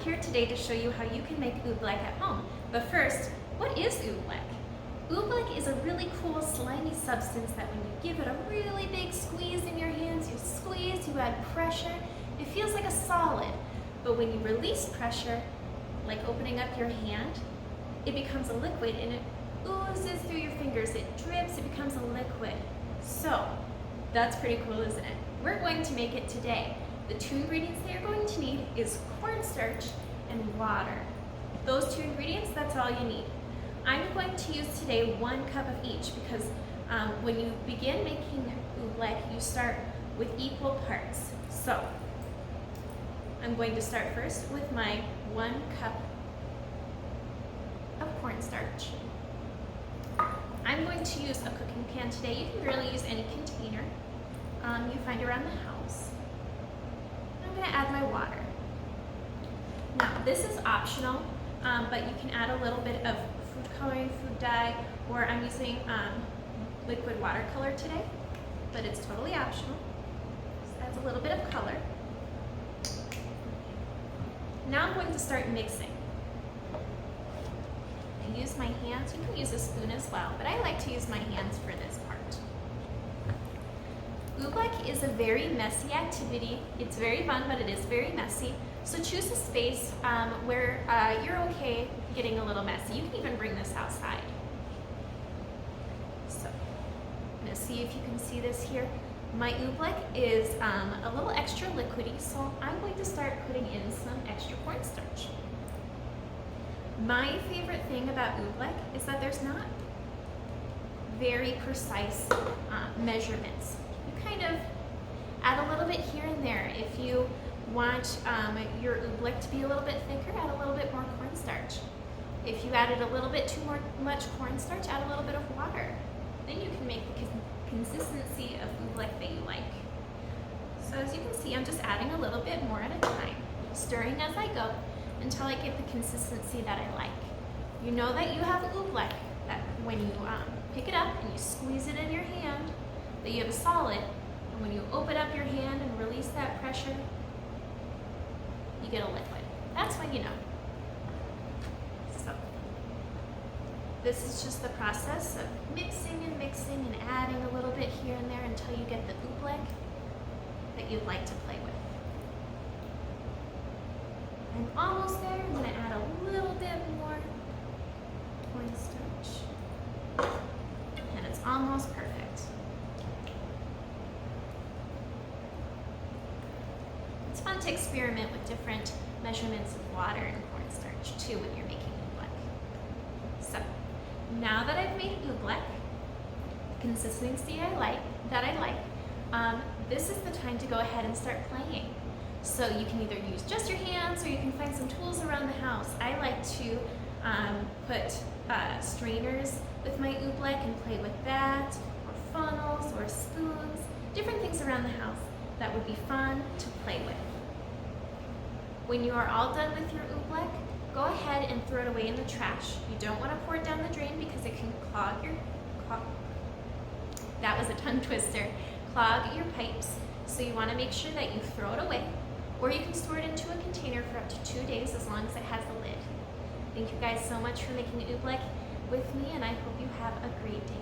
here today to show you how you can make oobleck at home. But first, what is oobleck? Oobleck is a really cool slimy substance that when you give it a really big squeeze in your hands, you squeeze, you add pressure, it feels like a solid. But when you release pressure, like opening up your hand, it becomes a liquid and it oozes through your fingers, it drips, it becomes a liquid. So, that's pretty cool, isn't it? We're going to make it today. The two ingredients that you're going to need is cornstarch and water. Those two ingredients, that's all you need. I'm going to use today 1 cup of each because when you begin making oobleck, you start with equal parts. So, I'm going to start first with my 1 cup of cornstarch. I'm going to use a cooking pan today. You can really use any container you find around the house. I'm going to add my water. Now, this is optional, but you can add a little bit of food coloring, food dye, or I'm using liquid watercolor today, but it's totally optional. Just adds a little bit of color. Now I'm going to start mixing. I use my hands. You can use a spoon as well, but I like to use my hands for this part. Oobleck is a very messy activity. It's very fun, but it is very messy. So choose a space where you're okay getting a little messy. You can even bring this outside. So I'm going to see if you can see this here. My oobleck is a little extra liquidy, so I'm going to start putting in some extra cornstarch. My favorite thing about oobleck is that there's not very precise measurements. You kind of add a little bit here and there. If you want your oobleck to be a little bit thicker, add a little bit more cornstarch. If you added a little bit too much cornstarch, add a little bit of water. Then you can make the consistency of oobleck that you like. So as you can see, I'm just adding a little bit more at a time, stirring as I go until I get the consistency that I like. You know that you have oobleck, that when you pick it up and you squeeze it in your hand, that you have a solid, and when you open up your hand and release that pressure, you get a liquid. That's when you know. So, this is just the process of mixing and adding a little bit here and there until you get the oobleck that you'd like to play with. I'm almost there. I'm going to add a little bit more cornstarch. And it's almost perfect. It's fun to experiment with different measurements of water and cornstarch too when you're making oobleck. So, now that I've made oobleck, the consistency I like, this is the time to go ahead and start playing. So you can either use just your hands or you can find some tools around the house. I like to put strainers with my oobleck and play with that, or funnels or spoons, different things around the house that would be fun to play with. When you are all done with your oobleck, go ahead and throw it away in the trash. You don't want to pour it down the drain because it can clog your, that was a tongue twister, clog your pipes. So you want to make sure that you throw it away, or you can store it into a container for up to 2 days as long as it has a lid. Thank you guys so much for making oobleck with me, and I hope you have a great day.